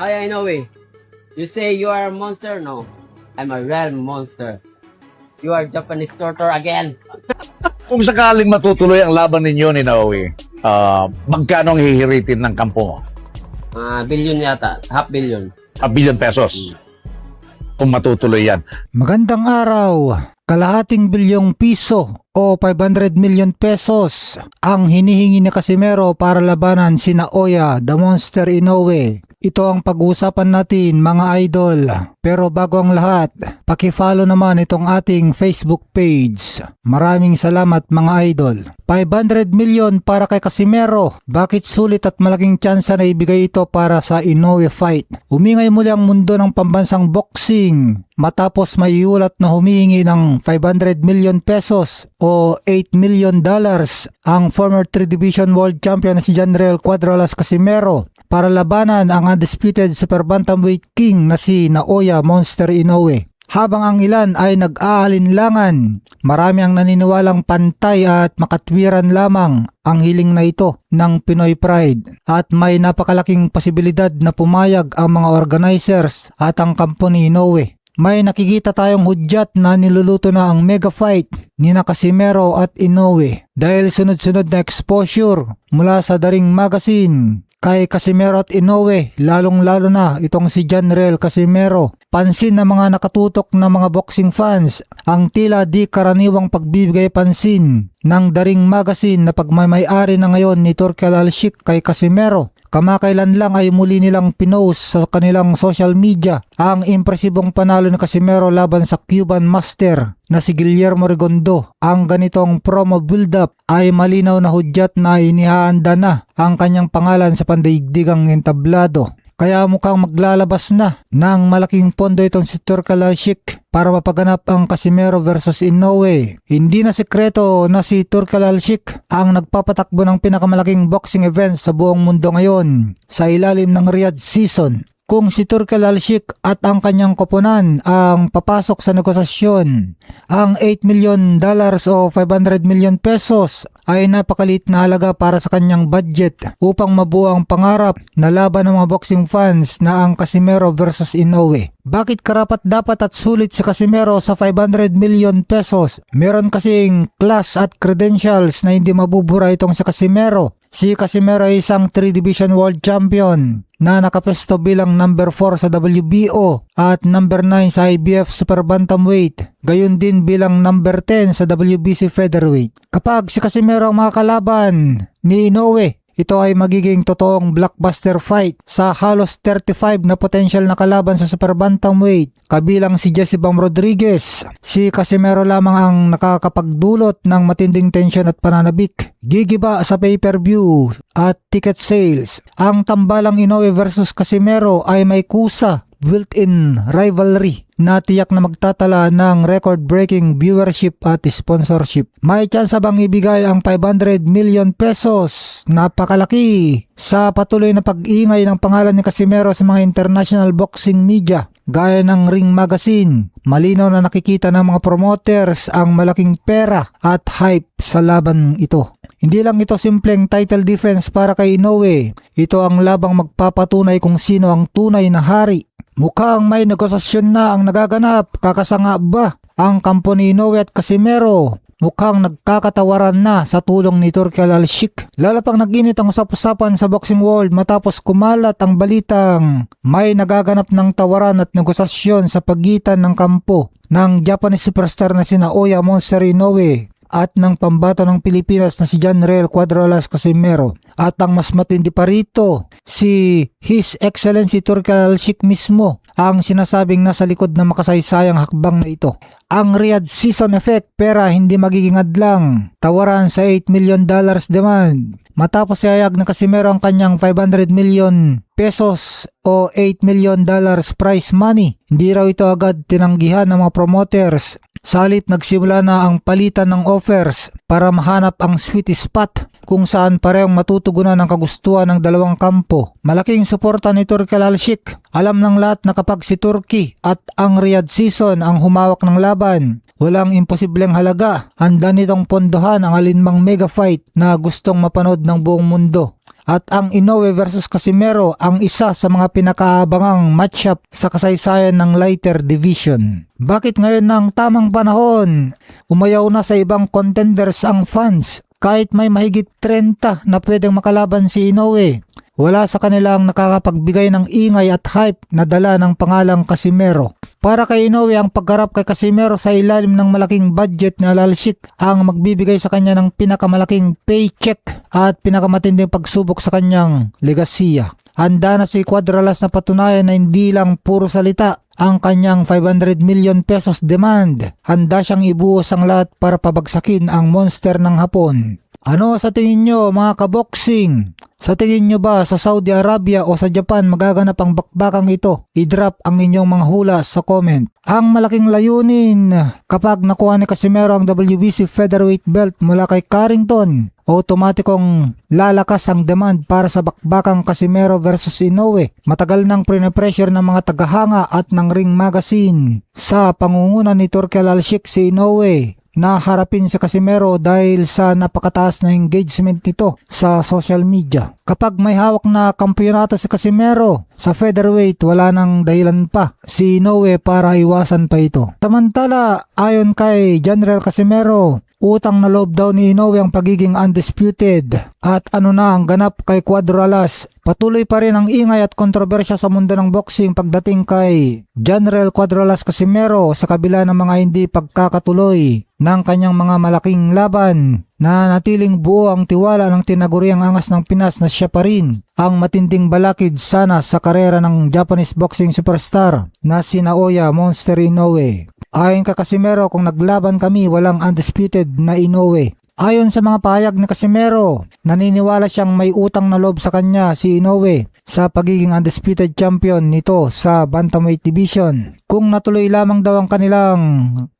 I know it. You say you are a monster? No. I'm a real monster. You are Japanese torture again. Kung sakaling matutuloy ang laban ninyo ni Naomi, magkano ang hihiritin ng kampo mo? Billion yata. Half billion. A billion pesos. Kung matutuloy yan. Magandang araw. Kalahating bilyong piso o 500 million pesos ang hinihingi ni Casimero para labanan si Naoya, the Monster Inoue. Ito ang pag-uusapan natin mga idol. Pero bago ang lahat, paki-follow naman itong ating Facebook page. Maraming salamat mga idol. 500 million para kay Casimero. Bakit sulit at malaking tsansa na ibigay ito para sa Inoue fight? Umingay muli ang mundo ng pambansang boxing matapos may iulat na humihingi ng 500 million pesos o $8 million ang former 3 Division World Champion na si Janriel Cuadralas Casimero para labanan ang undisputed super bantamweight king na si Naoya Monster Inoue. Habang ang ilan ay nag-aalinlangan, marami ang naniniwalang pantay at makatwiran lamang ang hiling na ito ng Pinoy Pride at may napakalaking posibilidad na pumayag ang mga organizers at ang kampo ni Inoue. May nakikita tayong hudyat na niluluto na ang mega fight ni Casimero at Inoue dahil sunod-sunod na exposure mula sa Daring Magazine kay Casimero at Inoue, lalong-lalo na itong si Janriel Casimero. Pansin ng mga nakatutok na mga boxing fans ang tila di karaniwang pagbibigay pansin ng Daring Magazine na pagmamay-ari na ngayon ni Turki Al-Sheikh kay Casimero. Kamakailan lang ay muli nilang pinost sa kanilang social media ang impresibong panalo ni Casimero laban sa Cuban Master na si Guillermo Rigondo. Ang ganitong promo build-up ay malinaw na hudyat na inihahanda na ang kanyang pangalan sa pandaigdigang entablado. Kaya mukhang maglalabas na ng malaking pondo itong si Turki Al-Sheikh para mapaganap ang Casimero versus Inoue. Hindi na sekreto na si Turki Al-Sheikh ang nagpapatakbo ng pinakamalaking boxing event sa buong mundo ngayon sa ilalim ng Riyadh season. Kung si Turki Al-Sheikh at ang kanyang koponan ang papasok sa negosasyon, ang $8 million o 500 million pesos ay napakalit na halaga para sa kanyang budget upang mabuo ang pangarap na laban ng mga boxing fans na ang Casimero versus Inoue. Bakit karapat dapat at sulit si Casimero sa 500 million pesos? Meron kasing class at credentials na hindi mabubura itong si Casimero. Si Casimero ay isang 3 Division World Champion na nakapesto bilang number 4 sa WBO at number 9 sa IBF Super Bantamweight, gayon din bilang number 10 sa WBC Featherweight. Kapag si Casimero ang makakalaban ni Inoue, ito ay magiging totoong blockbuster fight sa halos 35 na potential na kalaban sa Super Bantamweight, kabilang si Jesse Bam Rodriguez. Si Casimero lamang ang nakakapagdulot ng matinding tensyon at pananabik. Gigiba sa pay-per-view at ticket sales. Ang tambalang Inoue versus Casimero ay may kusa built-in rivalry na tiyak na magtatala ng record-breaking viewership at sponsorship. May chance bang ibigay ang 500 million pesos? Napakalaki sa patuloy na pag-ingay ng pangalan ni Casimero sa mga international boxing media gaya ng Ring Magazine. Malinaw na nakikita ng mga promoters ang malaking pera at hype sa laban ito. Hindi lang ito simpleng title defense para kay Inoue. Ito ang labang magpapatunay kung sino ang tunay na hari. Mukhang may negosasyon na ang nagaganap. Kakasanga ba ang kampo ni Inoue at Casimero? Mukhang nagkakatawaran na sa tulong ni Turki Al-Sheikh. Lalo pang nag-init ang usap-usapan sa boxing world matapos kumalat ang balitang may nagaganap ng tawaran at negosasyon sa pagitan ng kampo ng Japanese superstar na si Naoya Monster Inoue at ng pambato ng Pilipinas na si Janriel Cuadralas Casimero. At ang mas matindi pa rito, si His Excellency Turki Al-Sheikh mismo ang sinasabing nasa likod ng makasaysayang hakbang na ito. Ang Riyadh season effect, pera hindi magiging adlang. Tawaran sa $8 million demand. Matapos ihayag ng Casimero ang kanyang 500 million pesos o $8 million prize money, hindi raw ito agad tinanggihan ng mga promoters. Sa halip nagsimula na ang palitan ng offers para mahanap ang sweet spot kung saan parehong matutugunan ang kagustuhan ng dalawang kampo. Malaking suporta ni Turki Al-Sheikh. Alam ng lahat na kapag si Turki at ang Riyadh season ang humawak ng laban, walang imposibleng halaga. Handa nitong pondohan ang alinmang mega fight na gustong mapanood ng buong mundo. At ang Inoue versus Casimero ang isa sa mga pinakaabangang matchup sa kasaysayan ng lighter division. Bakit ngayon ng tamang panahon? Umayaw na sa ibang contenders ang fans kahit may mahigit 30 na pwedeng makalaban si Inoue. Wala sa kanilang nakakapagbigay ng ingay at hype na dala ng pangalang Casimero. Para kay Inoue, ang pagharap kay Casimero sa ilalim ng malaking budget na lalsik ang magbibigay sa kanya ng pinakamalaking paycheck at pinakamatinding pagsubok sa kanyang legasiya. Handa na si Cuadralas na patunayan na hindi lang puro salita ang kanyang 500 million pesos demand. Handa siyang ibuhos ang lahat para pabagsakin ang monster ng Hapon. Ano sa tingin nyo mga kaboksing? Sa tingin nyo ba sa Saudi Arabia o sa Japan magaganap ang bakbakang ito? I-drop ang inyong mga hula sa comment. Ang malaking layunin kapag nakuha ni Casimero ang WBC featherweight belt mula kay Carrington, automatikong lalakas ang demand para sa bakbakang Casimero versus Inoue. Matagal nang pre-pressure ng mga tagahanga at ng Ring Magazine sa pangunguna ni Turki Al-Sheikh si Inoue na harapin si Casimero dahil sa napakataas na engagement nito sa social media. Kapag may hawak na kampeonato si Casimero sa featherweight, wala nang dahilan pa si Inoue para iwasan pa ito. Samantala, ayon kay General Casimero, utang na loob daw ni Inoue ang pagiging undisputed. At ano na ang ganap kay Cuadralas? Patuloy pa rin ang ingay at kontrobersya sa mundo ng boxing pagdating kay General Cuadralas Casimero sa kabila ng mga hindi pagkakatuloy ng kanyang mga malaking laban. Na natiling buo ang tiwala ng tinaguriang angas ng Pinas na siya pa rin ang matinding balakid sana sa karera ng Japanese boxing superstar na si Naoya Monster Inoue. Ayon kay Casimero, kung naglaban kami walang undisputed na Inoue. Ayon sa mga pahayag ni Casimero, naniniwala siyang may utang na loob sa kanya si Inoue sa pagiging undisputed champion nito sa bantamweight division. Kung natuloy lamang daw ang kanilang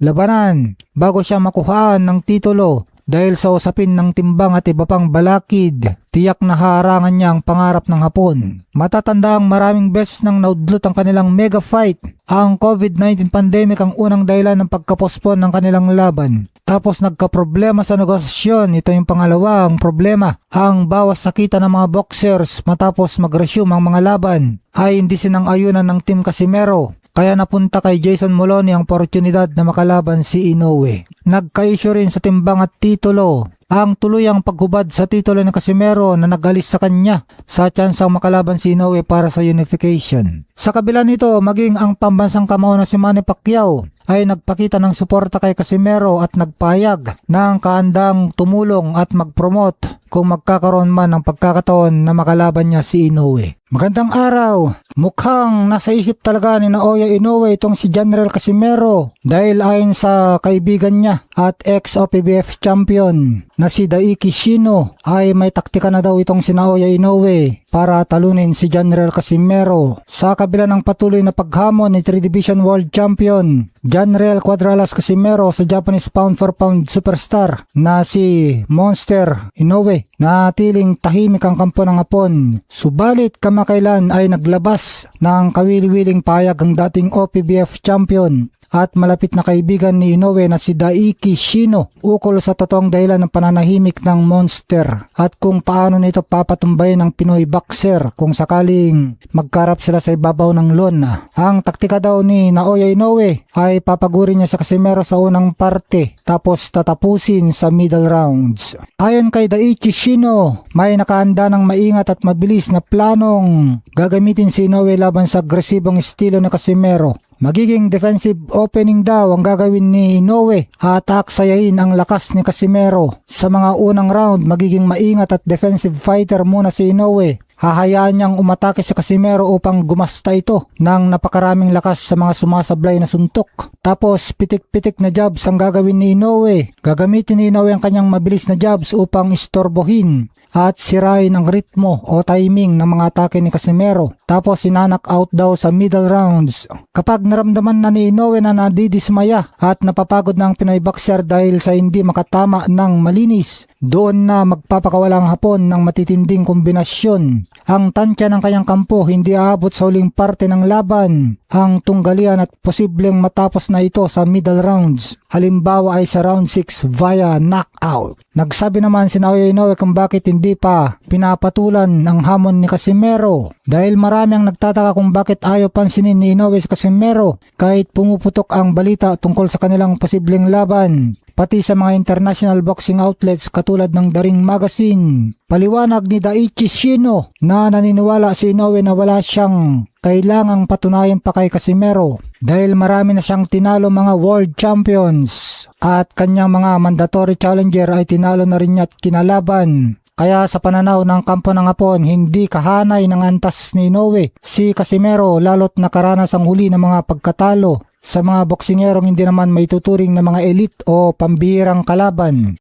labanan bago siya makuhaan ng titulo dahil sa usapin ng timbang at iba pang balakid, tiyak na harangan niya ang pangarap ng Hapon. Matatandaang maraming beses nang naudlot ang kanilang mega fight. Ang COVID-19 pandemic ang unang dahilan ng pagkapospon ng kanilang laban. Tapos nagkaproblema sa negosasyon, ito yung pangalawang problema. Ang bawas sa kita ng mga boxers matapos mag-resume ang mga laban ay hindi sinang-ayunan ng Team Casimero. Kaya napunta kay Jason Moloney ang oportunidad na makalaban si Inoue. Nagka-issue rin sa timbang at titulo ang tuluyang paghubad sa titulo ng Casimero na nagalis sa kanya sa tsansang makalaban si Inoue para sa unification. Sa kabila nito, maging ang pambansang kamao na si Manny Pacquiao ay nagpakita ng suporta kay Casimero at nagpahayag ng kaandang tumulong at mag-promote kung magkakaroon man ng pagkakataon na makalaban niya si Inoue. Magandang araw! Mukhang nasa isip talaga ni Naoya Inoue itong si General Casimero dahil ayon sa kaibigan niya at ex-OPBF champion na si Daiki Shino ay may taktika na daw itong si Naoya Inoue para talunin si General Casimero. Sa kabila ng patuloy na paghamon ni 3 Division World Champion General Cuadralas Casimero sa Japanese pound for pound superstar na si Monster Inoue, natiling tahimik ang kampo ng Hapon. Subalit kamakailan ay naglabas ng kawili-wiling payag ang dating OPBF champion at malapit na kaibigan ni Inoue na si Daiki Shino ukol sa totoong dahilan ng pananahimik ng Monster at kung paano nito papatumbayin ng Pinoy boxer kung sakaling magkarap sila sa ibabaw ng lona. Ang taktika daw ni Naoya Inoue ay papagurin niya sa Casimero sa unang parte tapos tatapusin sa middle rounds. Ayon kay Daichi Shino, may nakaanda ng maingat at mabilis na planong gagamitin si Inoue laban sa agresibong estilo ni Casimero. Magiging defensive opening daw ang gagawin ni Inoue at aksayahin ang lakas ni Casimero. Sa mga unang round, magiging maingat at defensive fighter muna si Inoue. Hahayaan niyang umatake si Casimero upang gumasta ito ng napakaraming lakas sa mga sumasablay na suntok. Tapos pitik-pitik na jabs ang gagawin ni Inoue. Gagamitin ni Inoue ang kanyang mabilis na jabs upang istorbohin at sirain ang ritmo o timing ng mga atake ni Casimero. Tapos sinanak out daw sa middle rounds. Kapag naramdaman na ni Inoue na nadidismaya at napapagod na ang Pinoy boxer dahil sa hindi makatama ng malinis, doon na magpapakawalang Hapon ng matitinding kombinasyon. Ang tansya ng kanyang kampo hindi aabot sa uling parte ng laban ang tunggalian at posibleng matapos na ito sa middle rounds. Halimbawa ay sa round 6 via knockout. Nagsabi naman si Naoya Inoue kung bakit hindi pa pinapatulan ang hamon ni Casimero. Dahil marami ang nagtataka kung bakit ayaw pansinin ni Inoue si Casimero kahit pumuputok ang balita tungkol sa kanilang posibleng laban. Pati sa mga international boxing outlets katulad ng The Ring Magazine. Paliwanag ni Daichi Shino na naniniwala si Inoue na wala siyang kailangang patunayan pa kay Casimero dahil marami na siyang tinalo mga world champions at kanyang mga mandatory challenger ay tinalo na rin niya at kinalaban. Kaya sa pananaw ng kampo ng Hapon, hindi kahanay ng antas ni Inoue si Casimero lalo't nakaranas ang huli ng mga pagkatalo sa mga boksingerong hindi naman maituturing na mga elite o pambihirang kalaban.